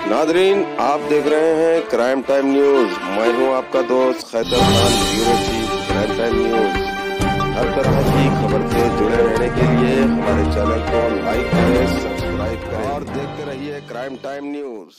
Nadreen, आप देख रहे हैं क्राइम टाइम न्यूज। मैं हूं आपका दोस्त Khaitar Khan, bureau chief crime time news. हर तरह की खबर से जुड़े रहने के लिए हमारे चैनल को लाइक करें, सब्सक्राइब करें और देखते रहिए crime time news.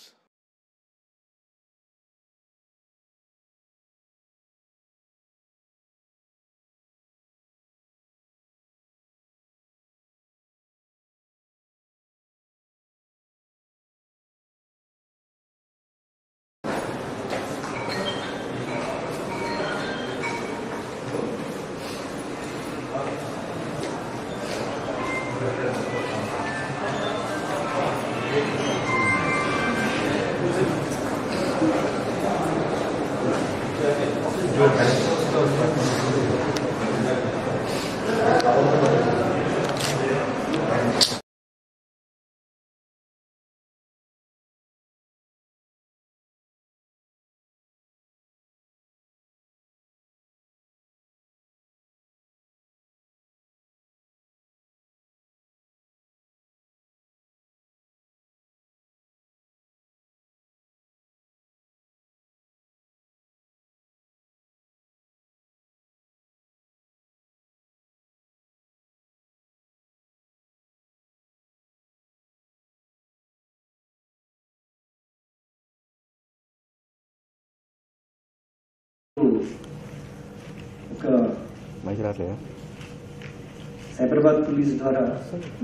Cyberabad police ద్వారా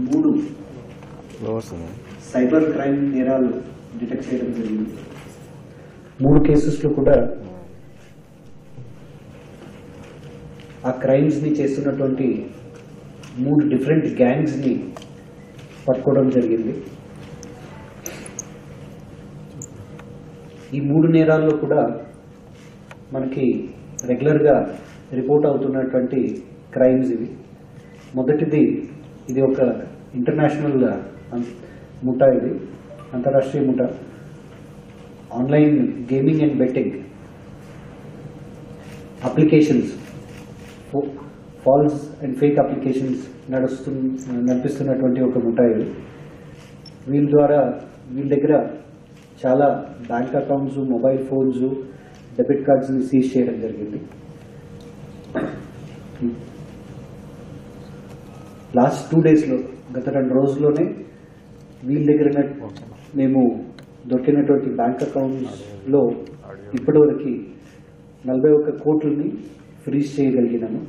3 సైబర్ క్రైమ్ నేరాలు డిటెక్ట్ చేయడం జరిగింది. 3 కేసెస్లో కూడా ఆ క్రైమ్స్ ని చేస్తున్నటువంటి 3 డిఫరెంట్ గ్యాంగ్స్ ని పట్టుకోవడం జరిగింది. ఈ 3 నేరాల్లో కూడా మనకి రెగ్యులర్గా రిపోర్ట్ అవుతున్నటువంటి క్రైమ్స్ ఇవి. మొదటిది, ఇది ఒక ఇంటర్నేషనల్ ముఠా, ఇది అంతర్రాష్ట్రీయ ముఠా. Online gaming and betting applications, false and fake applications నడిపిస్తున్నటువంటి ఒక ముఠా ఇది. వీళ్ళ దగ్గర చాలా bank accounts, mobile phones, debit కార్డ్స్ని సీజ్ చేయడం జరిగింది. లాస్ట్ 2 డేస్లో, గత 2 రోజుల్లోనే వీళ్ళ దగ్గర మేము దొరికినటువంటి బ్యాంక్ అకౌంట్స్లో ఇప్పటివరకు 41 కోట్లని ఫ్రీజ్ చేయగలిగినాము.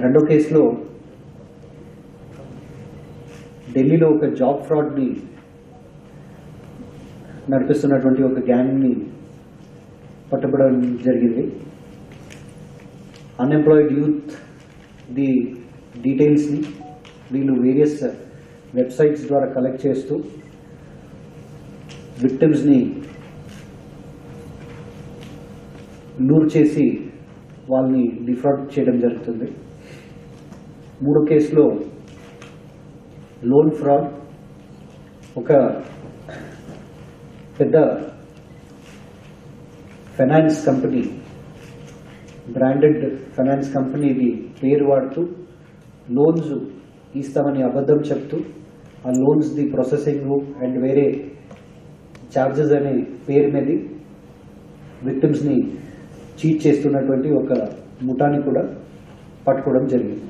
రెండో కేసులో ఢిల్లీలో ఒక జాబ్ ఫ్రాడ్ని నడిపిస్తున్నటువంటి ఒక గ్యాంగ్ని పట్టుబడడం జరిగింది. అన్ఎంప్లాయిడ్ యూత్ ది డీటెయిల్స్ని వీళ్ళు వేరియస్ వెబ్సైట్స్ ద్వారా కలెక్ట్ చేస్తూ విక్టిమ్స్ని లూర్ చేసి వాళ్ళని డిఫ్రాడ్ చేయడం జరుగుతుంది. 3 కేసులో లోన్ ఫ్రాడ్, ఒక పెద్ద ఫైనాన్స్ కంపెనీ, బ్రాండెడ్ ఫైనాన్స్ కంపెనీది పేరు వాడుతూ లోన్స్ ఇస్తామని అబద్ధం చెప్తూ ఆ లోన్స్ది ప్రాసెసింగ్ అండ్ వేరే ఛార్జెస్ అనే పేరు మీద విక్టిమ్స్ని చీట్ చేస్తున్నటువంటి ఒక ముఠాని కూడా పట్టుకోవడం జరిగింది.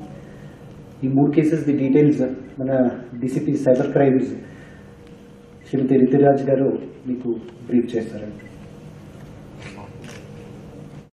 ఈ 3 కేసెస్ ది డీటెయిల్స్ మన డీసీపీ సైబర్ క్రైమ్స్ శ్రీమతి రితిరాజ్ గారు మీకు బ్రీఫ్ చేస్తారండి.